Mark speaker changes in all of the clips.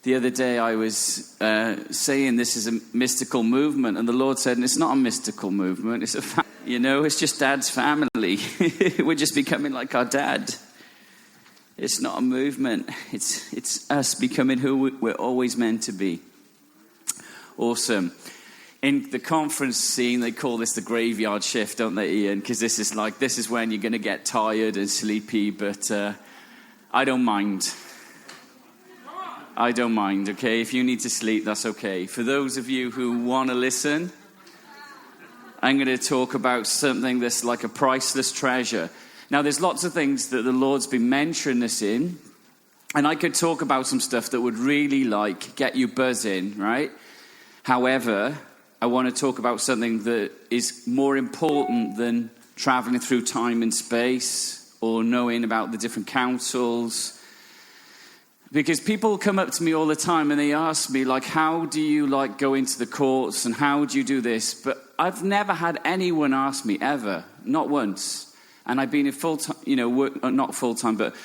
Speaker 1: The other day I was saying this is a mystical movement, and the Lord said, it's not a mystical movement, it's it's just Dad's family. We're just becoming like our dad. It's not a movement, it's us becoming who we're always meant to be. Awesome. In the conference scene, they call this the graveyard shift, don't they, Ian? Because this is when you're going to get tired and sleepy, but I don't mind. I don't mind, okay? If you need to sleep, that's okay. For those of you who want to listen, I'm going to talk about something that's like a priceless treasure. Now, there's lots of things that the Lord's been mentoring us in, and I could talk about some stuff that would really, get you buzzing, right? However, I want to talk about something that is more important than traveling through time and space or knowing about the different councils. Because people come up to me all the time and they ask me, how do you, go into the courts and how do you do this? But I've never had anyone ask me ever, not once. And I've been in full-time, not full-time, but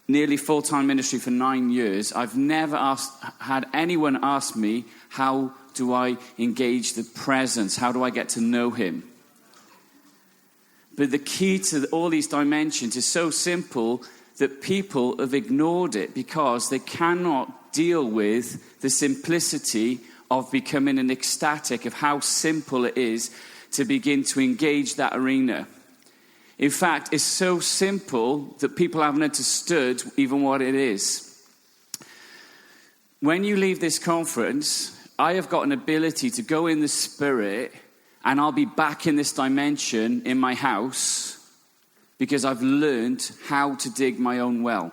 Speaker 1: nearly full-time ministry for 9 years. I've never had anyone ask me, how do I engage the presence? How do I get to know him? But the key to all these dimensions is so simple that people have ignored it because they cannot deal with the simplicity of becoming an ecstatic of how simple it is to begin to engage that arena. In fact, it's so simple that people haven't understood even what it is. When you leave this conference, I have got an ability to go in the Spirit and I'll be back in this dimension in my house because I've learned how to dig my own well.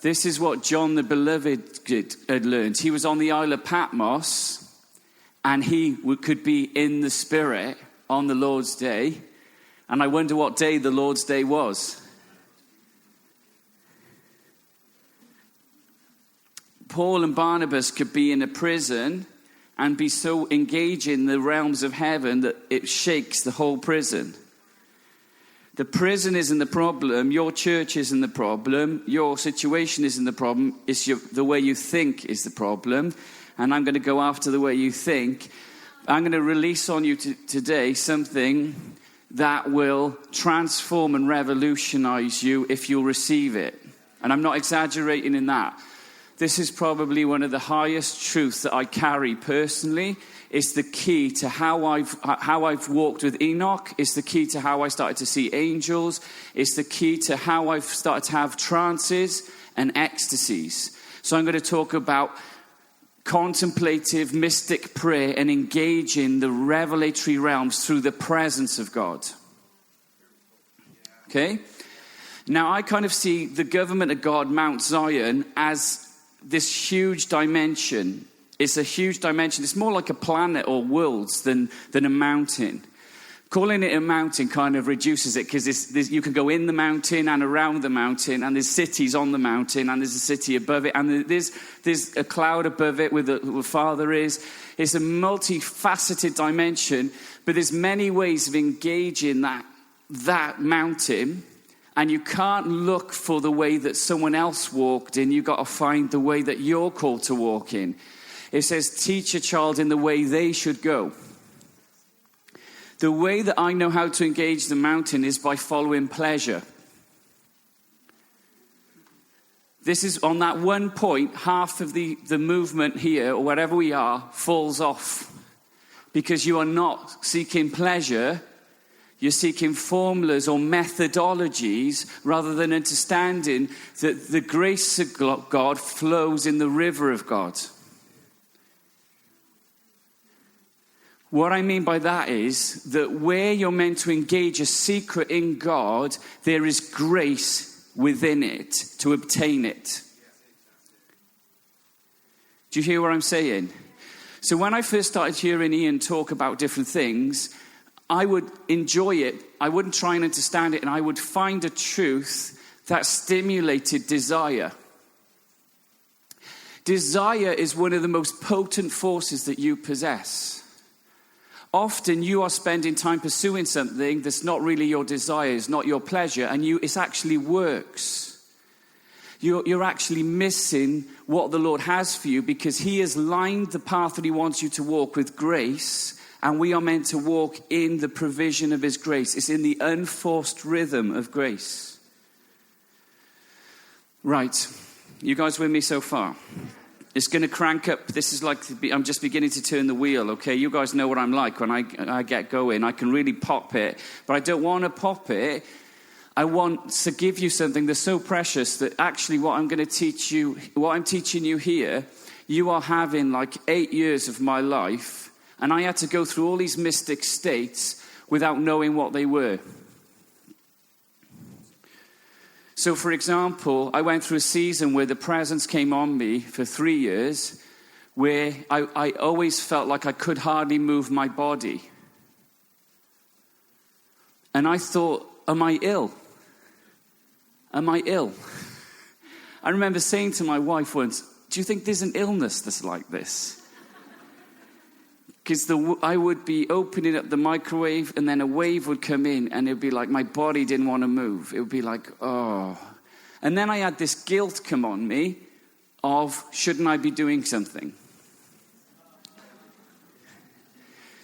Speaker 1: This is what John the Beloved had learned. He was on the Isle of Patmos and he could be in the Spirit on the Lord's Day. And I wonder what day the Lord's Day was. Paul and Barnabas could be in a prison and be so engaged in the realms of heaven that it shakes the whole prison. The prison isn't the problem. Your church isn't the problem. Your situation isn't the problem. It's the way you think is the problem. And I'm going to go after the way you think. I'm going to release on you today something that will transform and revolutionize you if you'll receive it. And I'm not exaggerating in that. This is probably one of the highest truths that I carry personally. It's the key to how I've walked with Enoch. It's the key to how I started to see angels. It's the key to how I've started to have trances and ecstasies. So I'm going to talk about contemplative, mystic prayer and engaging the revelatory realms through the presence of God. Okay? Now, I kind of see the government of God, Mount Zion, as this huge dimension. It's a huge dimension. It's more like a planet or worlds than a mountain. Calling it a mountain kind of reduces it because you can go in the mountain and around the mountain, and there's cities on the mountain, and there's a city above it, and there's a cloud above it where the Father is. It's a multifaceted dimension, but there's many ways of engaging that mountain. And you can't look for the way that someone else walked in. You've got to find the way that you're called to walk in. It says, teach a child in the way they should go. The way that I know how to engage the mountain is by following pleasure. This is on that one point, half of the movement here, or wherever we are, falls off. Because you are not seeking pleasure. You're seeking formulas or methodologies rather than understanding that the grace of God flows in the river of God. What I mean by that is that where you're meant to engage a secret in God, there is grace within it to obtain it. Do you hear what I'm saying? So when I first started hearing Ian talk about different things, I would enjoy it, I wouldn't try and understand it, and I would find a truth that stimulated desire. Desire is one of the most potent forces that you possess. Often you are spending time pursuing something that's not really your desire, it's not your pleasure, and it's actually works. you're actually missing what the Lord has for you, because he has lined the path that he wants you to walk with grace, and we are meant to walk in the provision of his grace. It's in the unforced rhythm of grace. Right. You guys with me so far? It's going to crank up. This is like, I'm just beginning to turn the wheel, okay? You guys know what I'm like when I get going. I can really pop it, but I don't want to pop it. I want to give you something that's so precious that actually what I'm going to teach you, what I'm teaching you here, you are having like 8 years of my life, and I had to go through all these mystic states without knowing what they were. So, for example, I went through a season where the presence came on me for 3 years, where I always felt like I could hardly move my body. And I thought, am I ill? Am I ill? I remember saying to my wife once, do you think there's an illness that's like this? Because I would be opening up the microwave and then a wave would come in and it would be like my body didn't want to move. It would be like, oh. And then I had this guilt come on me of, shouldn't I be doing something?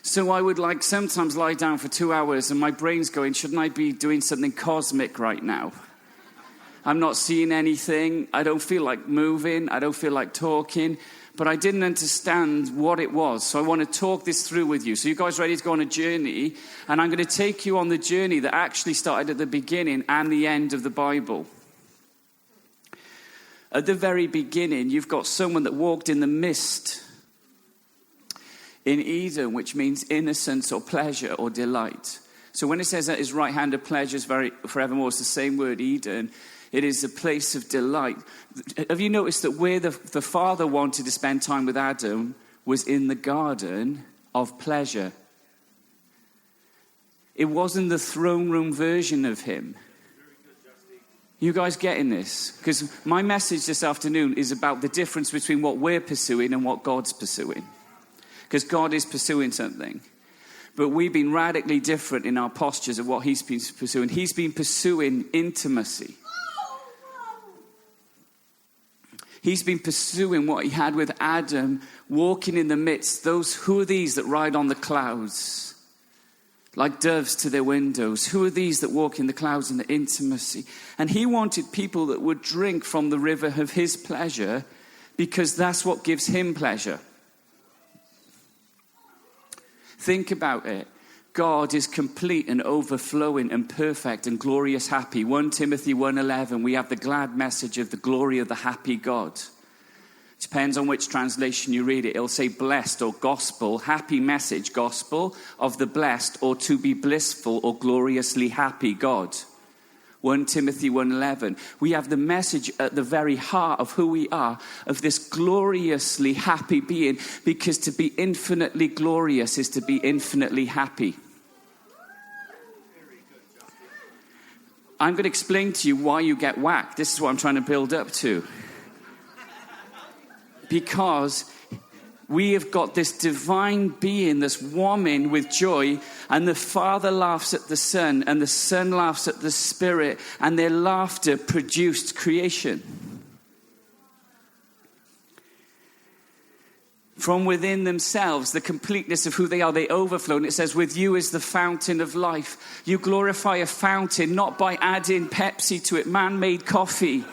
Speaker 1: So I would like sometimes lie down for 2 hours and my brain's going, shouldn't I be doing something cosmic right now? I'm not seeing anything. I don't feel like moving. I don't feel like talking. But I didn't understand what it was. So I want to talk this through with you. So you guys ready to go on a journey? And I'm going to take you on the journey that actually started at the beginning and the end of the Bible. At the very beginning, you've got someone that walked in the mist in Eden, which means innocence or pleasure or delight. So when it says that his right hand of pleasure is forevermore, it's the same word, Eden. It is a place of delight. Have you noticed that where the Father wanted to spend time with Adam was in the garden of pleasure? It wasn't the throne room version of him. You guys getting this? Because my message this afternoon is about the difference between what we're pursuing and what God's pursuing. Because God is pursuing something. But we've been radically different in our postures of what he's been pursuing. He's been pursuing intimacy. He's been pursuing what he had with Adam, walking in the midst. Who are these that ride on the clouds? Like doves to their windows. Who are these that walk in the clouds in the intimacy? And he wanted people that would drink from the river of his pleasure, because that's what gives him pleasure. Think about it. God is complete and overflowing and perfect and glorious happy. 1 Timothy 1:11, we have the glad message of the glory of the happy God. Depends on which translation you read it. It'll say blessed or gospel, happy message, gospel of the blessed, or to be blissful or gloriously happy God. 1 Timothy 1:11. We have the message at the very heart of who we are, of this gloriously happy being, because to be infinitely glorious is to be infinitely happy. I'm going to explain to you why you get whacked. This is what I'm trying to build up to. Because we have got this divine being that's warming with joy, and the Father laughs at the Son, and the Son laughs at the Spirit, and their laughter produced creation. From within themselves, the completeness of who they are, they overflow. And it says, with you is the fountain of life. You glorify a fountain, not by adding Pepsi to it, man-made coffee.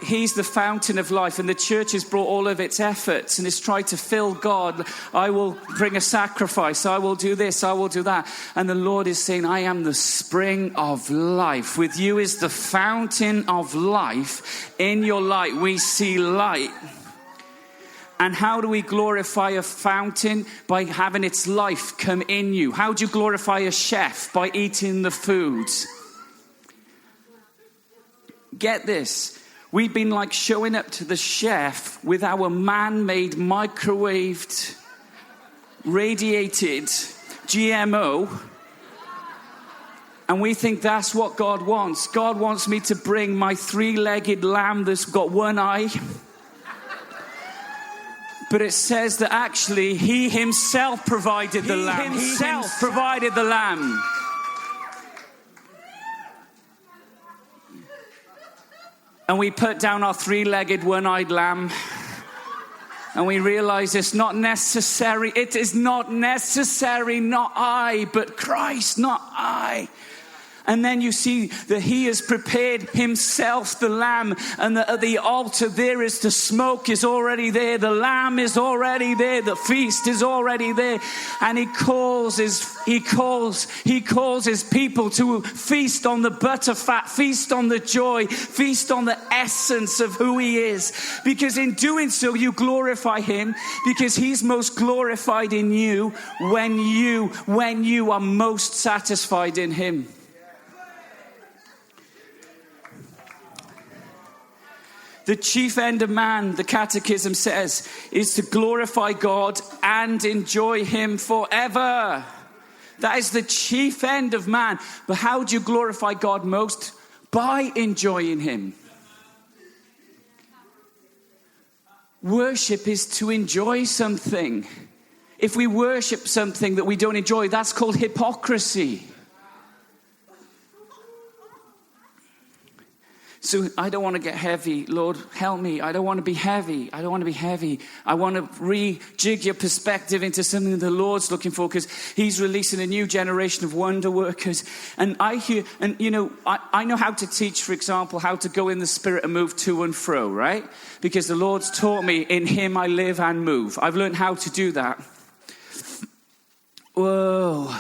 Speaker 1: He's the fountain of life, and the church has brought all of its efforts and has tried to fill God. I will bring a sacrifice. I will do this. I will do that. And the Lord is saying, I am the spring of life. With you is the fountain of life. In your light, we see light. And how do we glorify a fountain? By having its life come in you. How do you glorify a chef? By eating the food. Get this. We've been like showing up to the chef with our man-made, microwaved, radiated GMO. And we think that's what God wants. God wants me to bring my 3-legged lamb that's got one eye. But it says that actually he himself provided the lamb. He himself provided the lamb. and we put down our three-legged, one-eyed lamb, and we realize it's not necessary. It is not necessary, not I, but Christ, not I. And then you see that he has prepared himself, the lamb, and at the altar there is the smoke is already there, the lamb is already there, the feast is already there, and he calls his people to feast on the butterfat, feast on the joy, feast on the essence of who he is, because in doing so you glorify him, because he's most glorified in you when you are most satisfied in him. The chief end of man, the Catechism says, is to glorify God and enjoy him forever. That is the chief end of man. But how do you glorify God most? By enjoying him. Worship is to enjoy something. If we worship something that we don't enjoy, that's called hypocrisy. So I don't want to get heavy. Lord, help me. I don't want to be heavy. I don't want to be heavy. I want to rejig your perspective into something the Lord's looking for, because he's releasing a new generation of wonder workers. And I know how to teach, for example, how to go in the Spirit and move to and fro, right? Because the Lord's taught me, in him I live and move. I've learned how to do that. Whoa.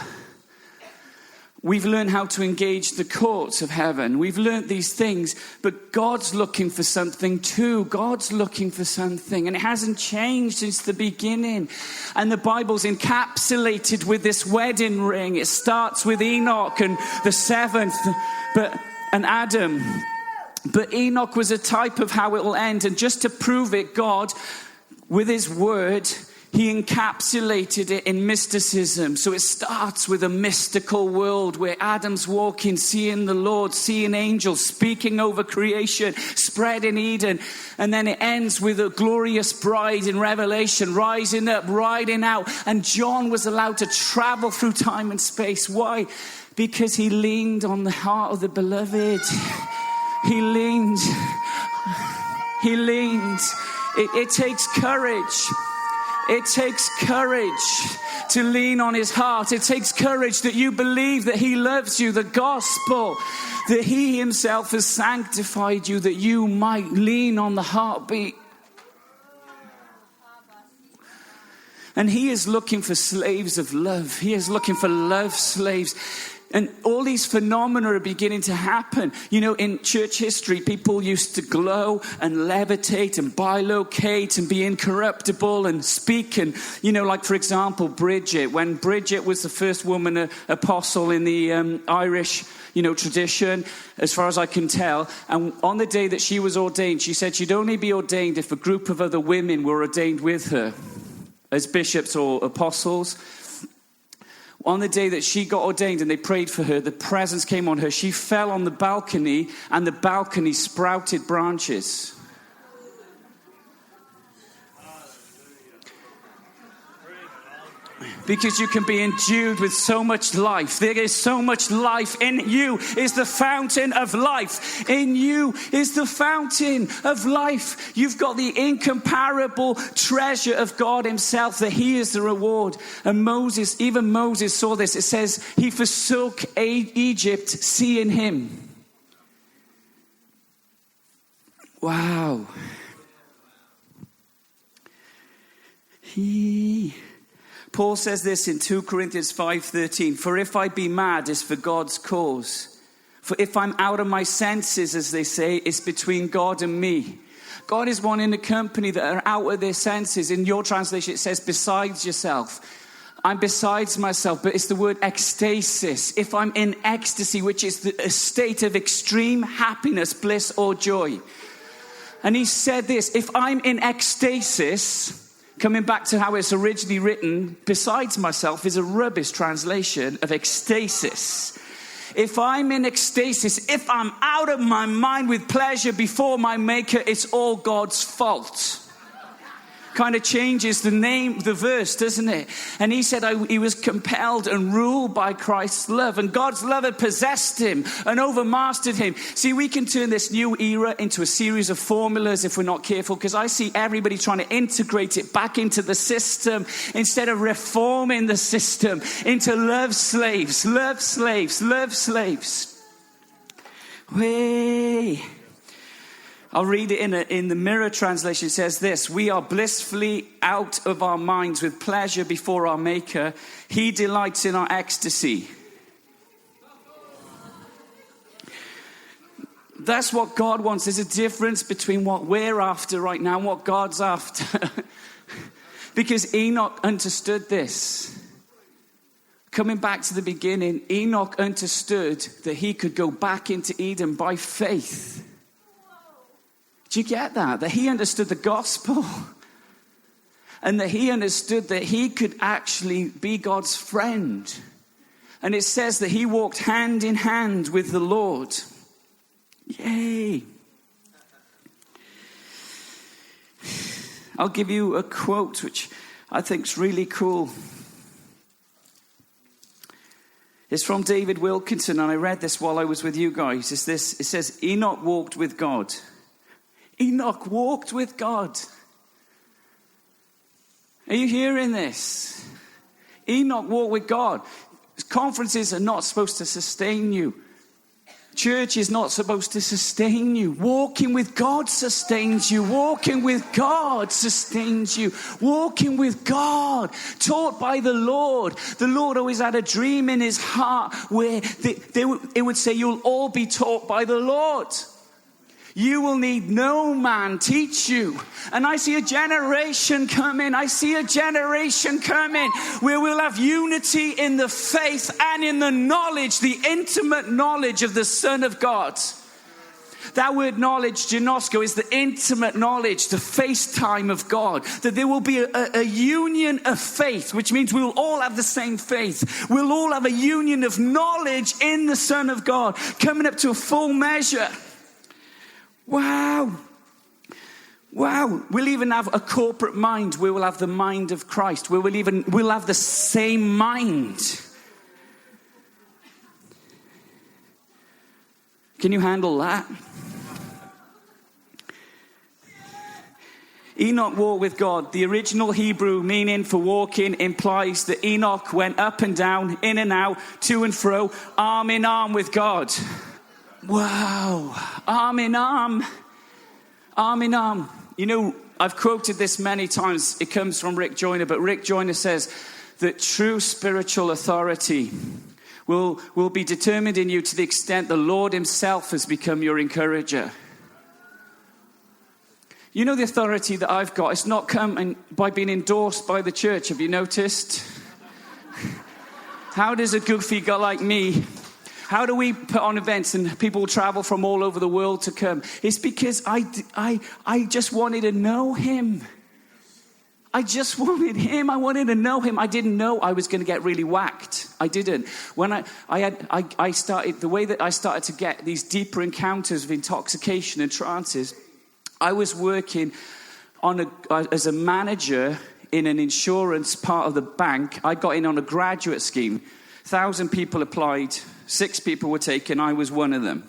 Speaker 1: We've learned how to engage the courts of heaven. We've learned these things, but God's looking for something too. God's looking for something, and it hasn't changed since the beginning. And the Bible's encapsulated with this wedding ring. It starts with Enoch and the seventh, and Adam. But Enoch was a type of how it will end. And just to prove it, God, with his word, he encapsulated it in mysticism. So it starts with a mystical world where Adam's walking, seeing the Lord, seeing angels, speaking over creation, spread in Eden. And then it ends with a glorious bride in Revelation, rising up, riding out. And John was allowed to travel through time and space. Why? Because he leaned on the heart of the beloved. He leaned. It takes courage. It takes courage to lean on his heart. It takes courage that you believe that he loves you, the gospel, that he himself has sanctified you, that you might lean on the heartbeat. And he is looking for slaves of love. He is looking for love slaves. And all these phenomena are beginning to happen. You know, in church history, people used to glow and levitate and bilocate and be incorruptible and speak. And, you know, like, for example, Bridget. When Bridget was the first woman apostle in the Irish, tradition, as far as I can tell. And on the day that she was ordained, she said she'd only be ordained if a group of other women were ordained with her as bishops or apostles. On the day that she got ordained and they prayed for her, the presence came on her. She fell on the balcony, and the balcony sprouted branches. Because you can be endued with so much life. There is so much life. In you is the fountain of life. In you is the fountain of life. You've got the incomparable treasure of God himself, that he is the reward. And even Moses saw this. It says, he forsook Egypt, seeing him. Wow. Paul says this in 2 Corinthians 5:13. For if I be mad, it's for God's cause. For if I'm out of my senses, as they say, it's between God and me. God is one in the company that are out of their senses. In your translation, it says besides yourself. I'm besides myself, but it's the word ecstasis. If I'm in ecstasy, which is a state of extreme happiness, bliss, or joy. And he said this, if I'm in ecstasis, coming back to how it's originally written, besides myself is a rubbish translation of ecstasis. If I'm in ecstasis, if I'm out of my mind with pleasure before my maker, it's all God's fault. kind of changes the verse, doesn't it? And he said he was compelled and ruled by Christ's love. And God's love had possessed him and overmastered him. See, we can turn this new era into a series of formulas if we're not careful, because I see everybody trying to integrate it back into the system instead of reforming the system into love slaves, love slaves, love slaves. Way. I'll read it in the Mirror translation. It says this: we are blissfully out of our minds with pleasure before our Maker. He delights in our ecstasy. That's what God wants. There's a difference between what we're after right now and what God's after. Because Enoch understood this. Coming back to the beginning, Enoch understood that he could go back into Eden by faith. Do you get that? That he understood the gospel. And that he understood that he could actually be God's friend. And it says that he walked hand in hand with the Lord. Yay. I'll give you a quote which I think is really cool. It's from David Wilkinson, and I read this while I was with you guys. It's this. It says, Enoch walked with God. Enoch walked with God. Are you hearing this? Enoch walked with God. Conferences are not supposed to sustain you. Church is not supposed to sustain you. Walking with God sustains you. Walking with God sustains you. Walking with God, taught by the Lord. The Lord always had a dream in his heart where it would say, you'll all be taught by the Lord. You will need no man teach you. And I see a generation coming. I see a generation coming where we'll have unity in the faith and in the knowledge, the intimate knowledge of the Son of God. That word knowledge, ginosko, is the intimate knowledge, the FaceTime of God. That there will be a union of faith, which means we will all have the same faith. We'll all have a union of knowledge in the Son of God, coming up to a full measure. Wow. Wow. We'll even have a corporate mind where we'll have the mind of Christ, where we'll have the same mind. Can you handle that? Enoch walked with God. The original Hebrew meaning for walking implies that Enoch went up and down, in and out, to and fro, arm in arm with God. Wow. Arm in arm. Arm in arm. You know, I've quoted this many times. It comes from Rick Joyner, but Rick Joyner says that true spiritual authority will be determined in you to the extent the Lord himself has become your encourager. You know, the authority that I've got, it's not come by being endorsed by the church. Have you noticed? How does a goofy guy like me, how do we put on events and people travel from all over the world to come? It's because I just wanted to know him. I just wanted him. I wanted to know him. I didn't know I was going to get really whacked. I didn't. When I started, the way that I started to get these deeper encounters of intoxication and trances, I was working as a manager in an insurance part of the bank. I got in on a graduate scheme. 1,000 people applied. 6 people were taken. I was one of them.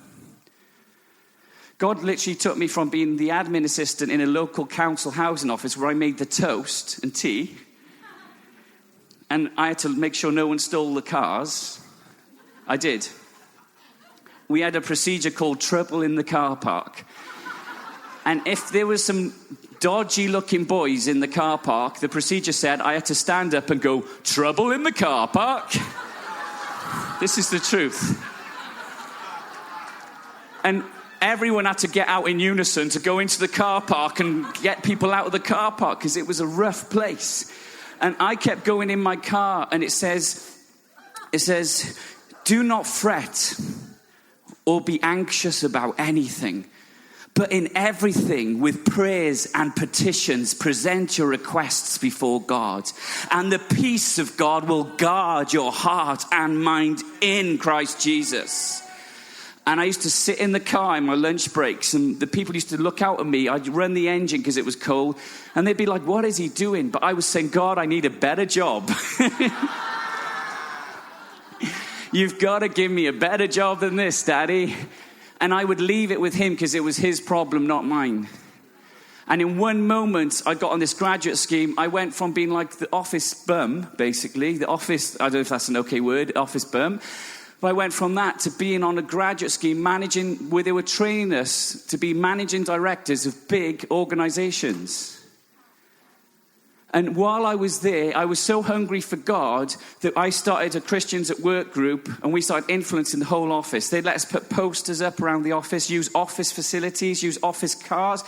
Speaker 1: God literally took me from being the admin assistant in a local council housing office where I made the toast and tea. And I had to make sure no one stole the cars. I did. We had a procedure called trouble in the car park. And if there was some dodgy-looking boys in the car park, the procedure said I had to stand up and go, trouble in the car park. This is the truth. And everyone had to get out in unison to go into the car park and get people out of the car park because it was a rough place. And I kept going in my car, and it says, do not fret or be anxious about anything, but in everything with prayers and petitions present your requests before God, and the peace of God will guard your heart and mind in Christ Jesus. And I used to sit in the car in my lunch breaks, and the people used to look out at me. I'd run the engine because it was cold, and they'd be like, what is he doing? But I was saying, God, I need a better job. You've got to give me a better job than this, Daddy. And I would leave it with him because it was his problem, not mine. And in one moment, I got on this graduate scheme. I went from being like the office bum, basically. The office, I don't know if that's an okay word, office bum. But I went from that to being on a graduate scheme, managing, where they were training us to be managing directors of big organizations. And while I was there, I was so hungry for God that I started a Christians at Work group, and we started influencing the whole office. They let us put posters up around the office, use office facilities, use office cars.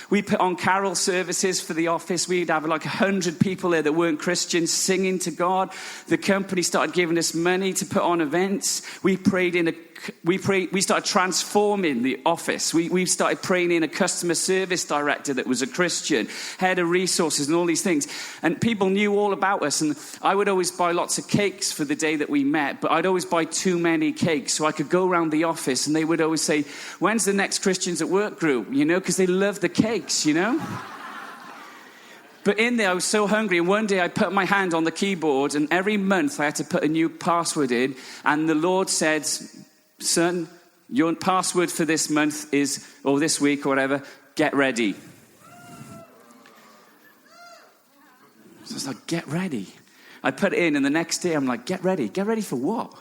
Speaker 1: We put on carol services for the office. We'd have like 100 people there that weren't Christians singing to God. The company started giving us money to put on events. We started transforming the office. We started praying in a customer service director that was a Christian, head of resources and all these things. And people knew all about us. And I would always buy lots of cakes for the day that we met, but I'd always buy too many cakes so I could go around the office and they would always say, when's the next Christians at Work group? You know, because they love the cakes, you know. But in there, I was so hungry, and one day I put my hand on the keyboard, and every month I had to put a new password in, and the Lord said, son, your password for this month is, or this week or whatever, get ready. So I was like, get ready. I put it in, and the next day I'm like, get ready. Get ready for what?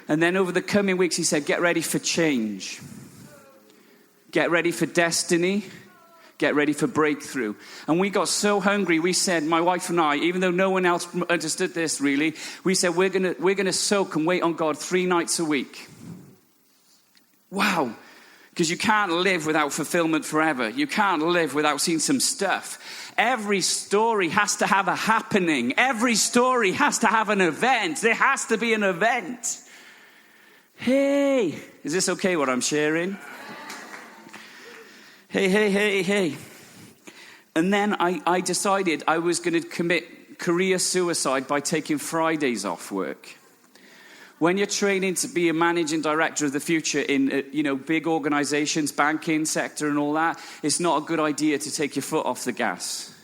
Speaker 1: And then over the coming weeks, he said, get ready for change. Get ready for destiny. Get ready for breakthrough. And we got so hungry, we said, my wife and I, even though no one else understood this really, we said, we're gonna soak and wait on God 3 nights a week. Wow. Because you can't live without fulfillment forever. You can't live without seeing some stuff. Every story has to have a happening. Every story has to have an event. There has to be an event. Hey, is this okay what I'm sharing? Hey. And then I decided I was going to commit career suicide by taking Fridays off work. When you're training to be a managing director of the future in, big organizations, banking sector and all that, it's not a good idea to take your foot off the gas.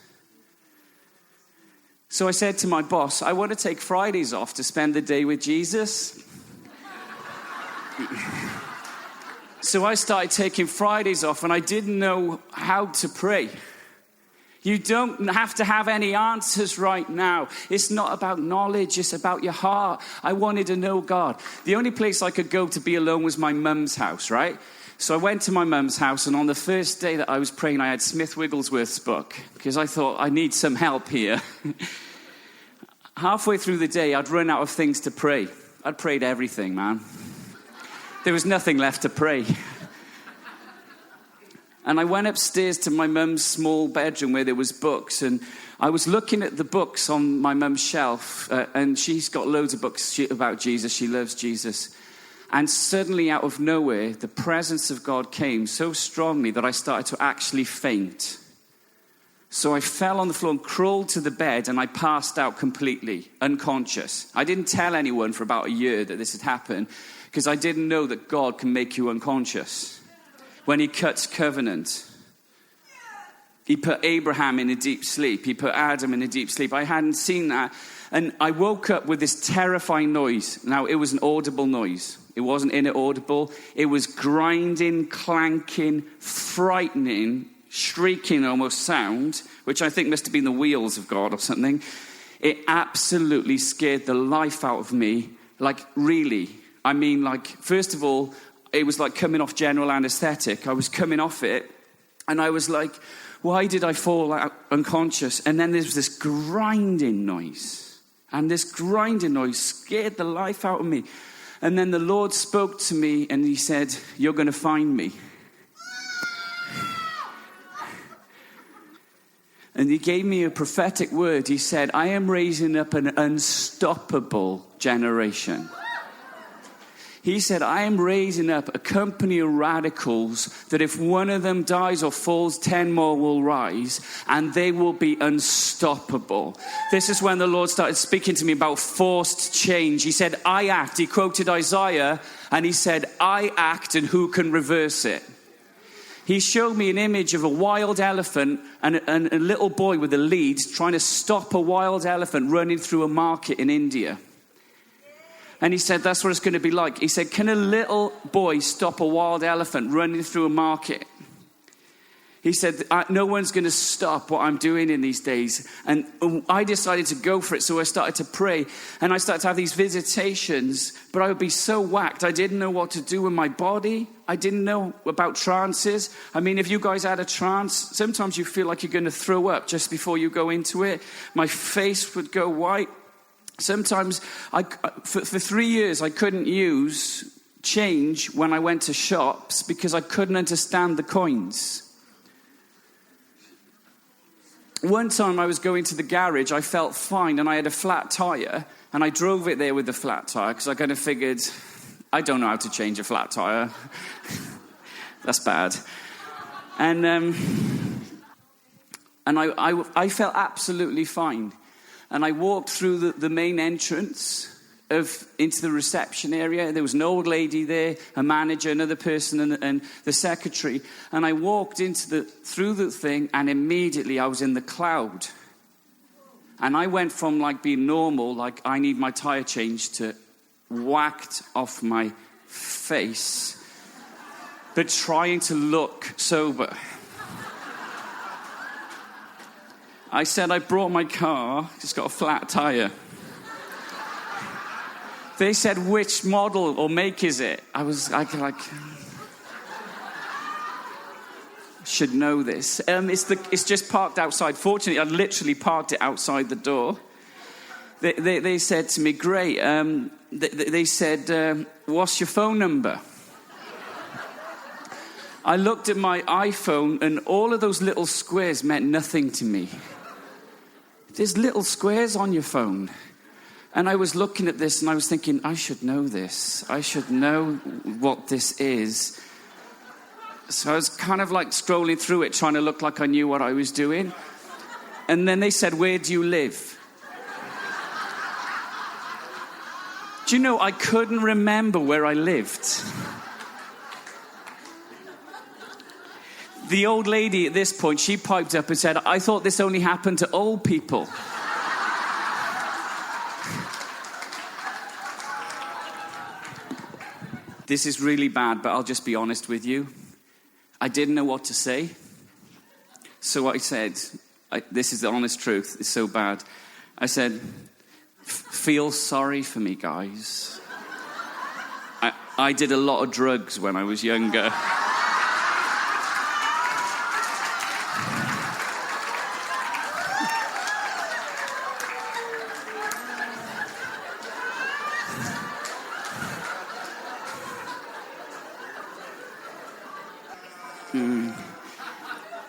Speaker 1: So I said to my boss, I want to take Fridays off to spend the day with Jesus. So I started taking Fridays off, and I didn't know how to pray. You don't have to have any answers right now. It's not about knowledge, it's about your heart. I wanted to know God. The only place I could go to be alone was my mum's house, right? So I went to my mum's house, and on the first day that I was praying, I had Smith Wigglesworth's book, because I thought, I need some help here. Halfway through the day, I'd run out of things to pray. I'd prayed everything, man. There was nothing left to pray. And I went upstairs to my mum's small bedroom where there was books, and I was looking at the books on my mum's shelf, and she's got loads of books about Jesus. She loves Jesus. And suddenly, out of nowhere, the presence of God came so strongly that I started to actually faint. So I fell on the floor and crawled to the bed, and I passed out completely, unconscious. I didn't tell anyone for about a year that this had happened, because I didn't know that God can make you unconscious. When he cuts covenant, he put Abraham in a deep sleep. He put Adam in a deep sleep. I hadn't seen that. And I woke up with this terrifying noise. Now, it was an audible noise. It wasn't inaudible. It was grinding, clanking, frightening, shrieking almost sound, which I think must have been the wheels of God or something. It absolutely scared the life out of me. Like, really. I mean, like, first of all, it was like coming off general anesthetic. I was coming off it, and I was like, why did I fall out unconscious? And then there was this grinding noise, and this grinding noise scared the life out of me. And then the Lord spoke to me, and he said, you're going to find me. And he gave me a prophetic word. He said, I am raising up an unstoppable generation. He said, I am raising up a company of radicals that if one of them dies or falls, 10 more will rise, and they will be unstoppable. This is when the Lord started speaking to me about forced change. He said, I act. He quoted Isaiah, and he said, I act, and who can reverse it? He showed me an image of a wild elephant and a little boy with a lead trying to stop a wild elephant running through a market in India. And he said, that's what it's going to be like. He said, can a little boy stop a wild elephant running through a market? He said, no one's going to stop what I'm doing in these days. And I decided to go for it, so I started to pray. And I started to have these visitations, but I would be so whacked. I didn't know what to do with my body. I didn't know about trances. I mean, if you guys had a trance, sometimes you feel like you're going to throw up just before you go into it. My face would go white. Sometimes, for 3 years, I couldn't use change when I went to shops because I couldn't understand the coins. One time I was going to the garage, I felt fine, and I had a flat tyre, and I drove it there with the flat tyre because I kind of figured, I don't know how to change a flat tyre. That's bad. And I felt absolutely fine. And I walked through the main entrance into the reception area. There was an old lady there, a manager, another person, and the secretary. And I walked through the thing, and immediately I was in the cloud. And I went from like being normal, like I need my tire changed, to whacked off my face, but trying to look sober. I said I brought my car, it's got a flat tire. They said, which model or make is it? I should know this. It's just parked outside. Fortunately, I literally parked it outside the door. They said to me, great. They said, what's your phone number? I looked at my iPhone, and all of those little squares meant nothing to me. There's little squares on your phone. And I was looking at this, and I was thinking, I should know this. I should know what this is. So I was kind of like scrolling through it, trying to look like I knew what I was doing. And then they said, where do you live? Do you know, I couldn't remember where I lived. The old lady at this point, she piped up and said, I thought this only happened to old people. This is really bad, but I'll just be honest with you. I didn't know what to say. So I said, this is the honest truth, it's so bad. I said, feel sorry for me, guys. I did a lot of drugs when I was younger.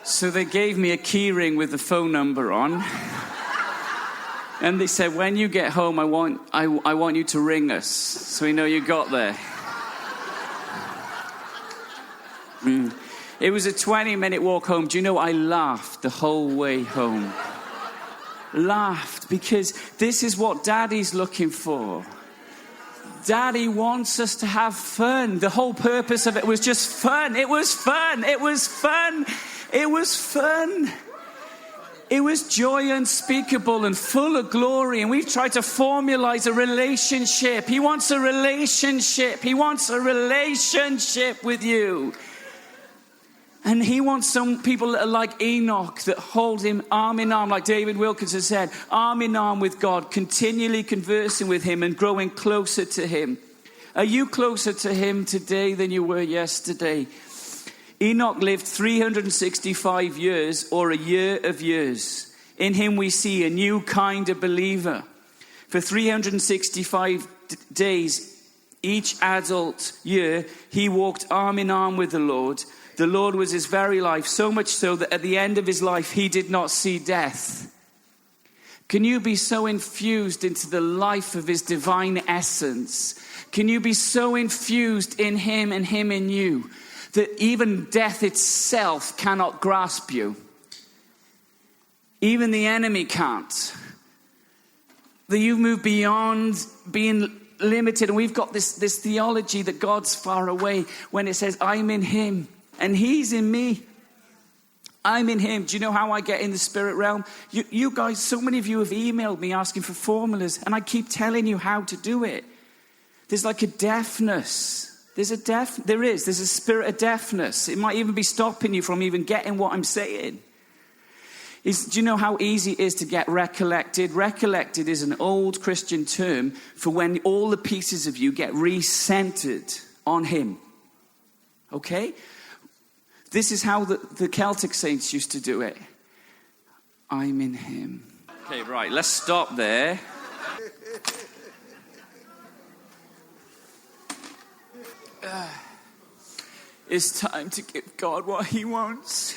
Speaker 1: So they gave me a key ring with the phone number on. And they said, when you get home, I want you to ring us so we know you got there. It was a 20-minute walk home. Do you know, I laughed the whole way home. Laughed, because this is what Daddy's looking for. Daddy wants us to have fun. The whole purpose of it was just fun. It was fun. It was fun. It was fun. It was joy unspeakable and full of glory. And we've tried to formalize a relationship. He wants a relationship. He wants a relationship with you. And he wants some people that are like Enoch, that hold him arm in arm, like David Wilkinson said, arm in arm with God, continually conversing with him and growing closer to him. Are you closer to him today than you were yesterday? Enoch lived 365 years, or a year of years. In him we see a new kind of believer. For 365 days, each adult year, he walked arm in arm with the Lord. The Lord was his very life, so much so that at the end of his life, he did not see death. Can you be so infused into the life of his divine essence? Can you be so infused in him and him in you that even death itself cannot grasp you? Even the enemy can't. That you've moved beyond being limited. And we've got this theology that God's far away when it says, I'm in him and he's in me. I'm in him. Do you know how I get in the spirit realm? You guys, so many of you have emailed me asking for formulas, and I keep telling you how to do it. There's like a deafness. There's a spirit of deafness. It might even be stopping you from even getting what I'm saying. Do you know how easy it is to get recollected? Recollected is an old Christian term for when all the pieces of you get recentered on him. Okay? This is how the Celtic saints used to do it. I'm in him. Okay, right, let's stop there. It's time to give God what he wants.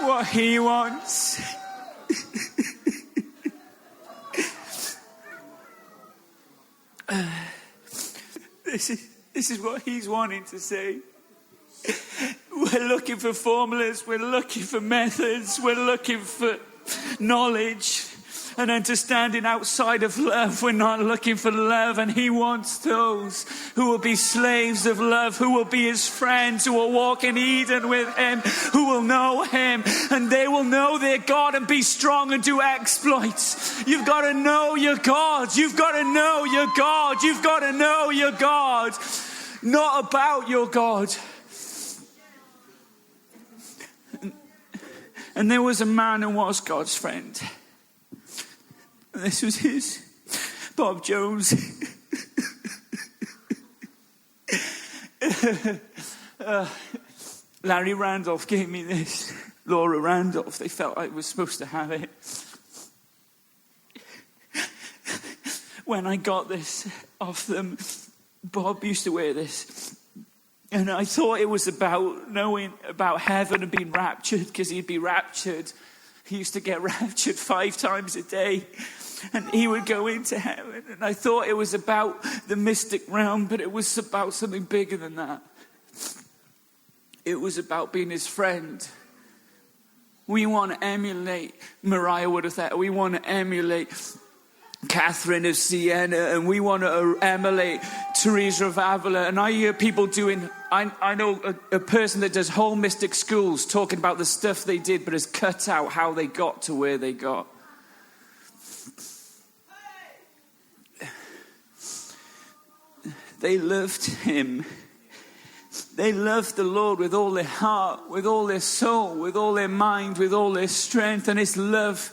Speaker 1: What he wants. This is what he's wanting to say. We're looking for formulas, we're looking for methods, we're looking for knowledge and understanding outside of love. We're not looking for love, and he wants those who will be slaves of love, who will be his friends, who will walk in Eden with him, who will know him, and they will know their God and be strong and do exploits. You've got to know your God. You've got to know your God. You've got to know your God, not about your God. And there was a man who was God's friend. And this was his, Bob Jones. Larry Randolph gave me this. Laura Randolph, they felt I was supposed to have it. When I got this off them, Bob used to wear this. And I thought it was about knowing about heaven and being raptured, because he'd be raptured. He used to get raptured 5 times a day, and he would go into heaven. And I thought it was about the mystic realm, but it was about something bigger than that. It was about being his friend. We want to emulate Mariah would have thought. We want to emulate Catherine of Siena, and we want to emulate Teresa of Avila. And I hear people doing, I know a person that does whole mystic schools talking about the stuff they did, but has cut out how they got to where they got. They loved him. They loved the Lord with all their heart, with all their soul, with all their mind, with all their strength. And it's love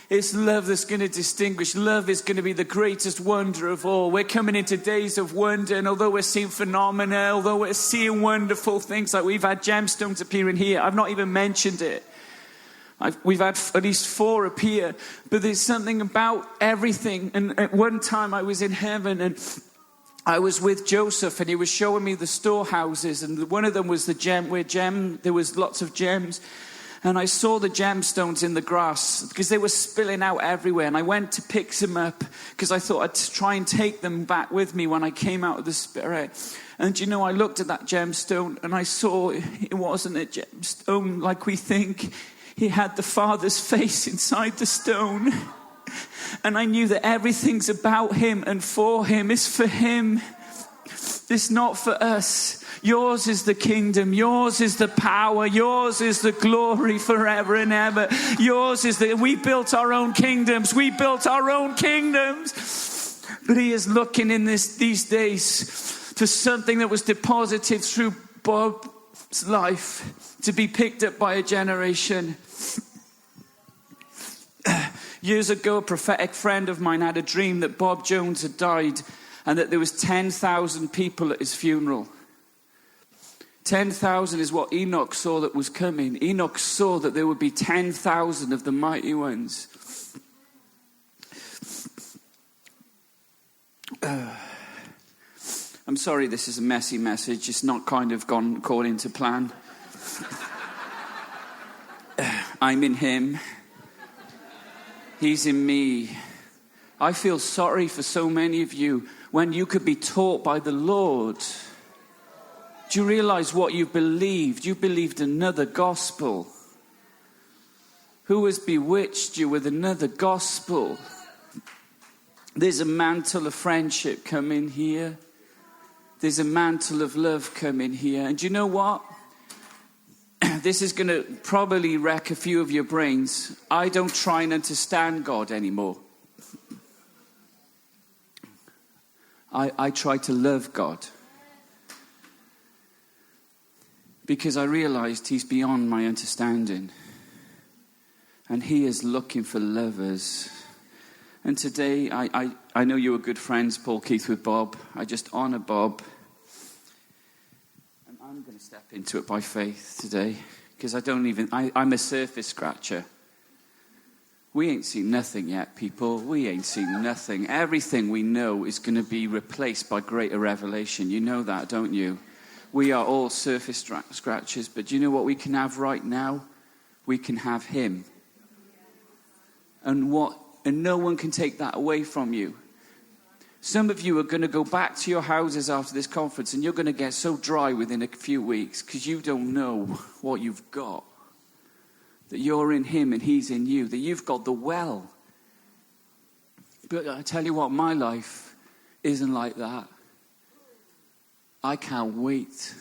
Speaker 1: that's going to distinguish. Love is going to be the greatest wonder of all. We're coming into days of wonder, and although we're seeing phenomena, although we're seeing wonderful things, like we've had gemstones appearing here, I've not even mentioned it. We've had at least 4 appear, but there's something about everything. And at one time I was in heaven, and I was with Joseph, and he was showing me the storehouses, and one of them was the there was lots of gems. And I saw the gemstones in the grass because they were spilling out everywhere. And I went to pick them up because I thought I'd try and take them back with me when I came out of the Spirit. And you know, I looked at that gemstone and I saw it wasn't a gemstone like we think. He had the Father's face inside the stone. And I knew that everything's about him and for him. It's for him. It's not for us. Yours is the kingdom. Yours is the power. Yours is the glory forever and ever. Yours is we built our own kingdoms. We built our own kingdoms. But he is looking in these days for something that was deposited through Bob's life to be picked up by a generation. Years ago, a prophetic friend of mine had a dream that Bob Jones had died and that there was 10,000 people at his funeral. 10,000 is what Enoch saw that was coming. Enoch saw that there would be 10,000 of the mighty ones. I'm sorry this is a messy message. It's not kind of gone according to plan. I'm in him. He's in me. I feel sorry for so many of you when you could be taught by the Lord. Do you realize what you believed? You believed another gospel. Who has bewitched you with another gospel? There's a mantle of friendship coming here. There's a mantle of love coming here. And do you know what? This is going to probably wreck a few of your brains. I don't try and understand God anymore. I try to love God. Because I realized he's beyond my understanding. And he is looking for lovers. And today, I know you were good friends, Paul Keith, with Bob. I just honor Bob. And I'm going to step into it by faith today. Because I'm a surface scratcher. We ain't seen nothing yet, people. We ain't seen nothing. Everything we know is going to be replaced by greater revelation. You know that, don't you? We are all surface scratchers. But do you know what we can have right now? We can have him. And no one can take that away from you. Some of you are going to go back to your houses after this conference and you're going to get so dry within a few weeks because you don't know what you've got. That you're in him and he's in you. That you've got the well. But I tell you what, my life isn't like that. I can't wait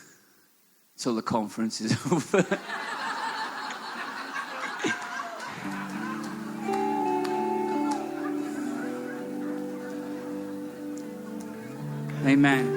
Speaker 1: till the conference is over. Amen.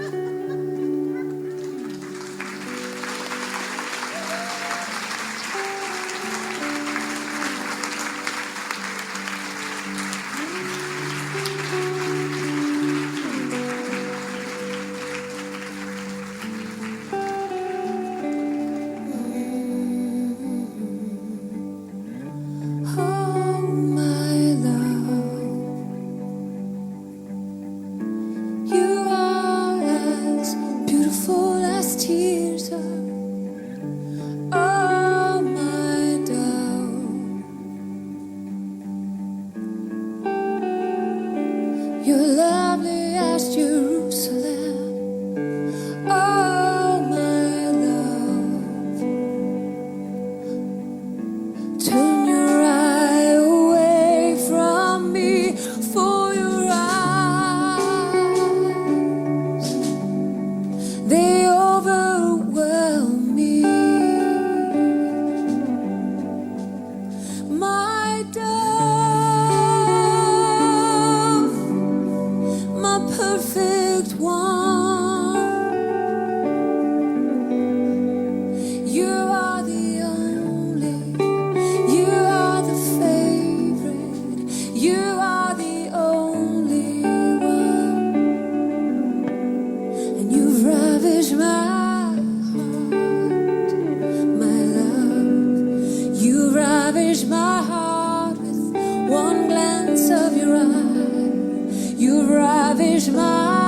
Speaker 2: You're lovely as Jerusalem. Oh, my love. Turn your eye away from me, for your eyes, they overwhelm me. My perfect one, you are the only, you are the favorite, you are the only one, and you've ravished my heart, my love, you've ravished my heart with one glance of your eye. You've ravished my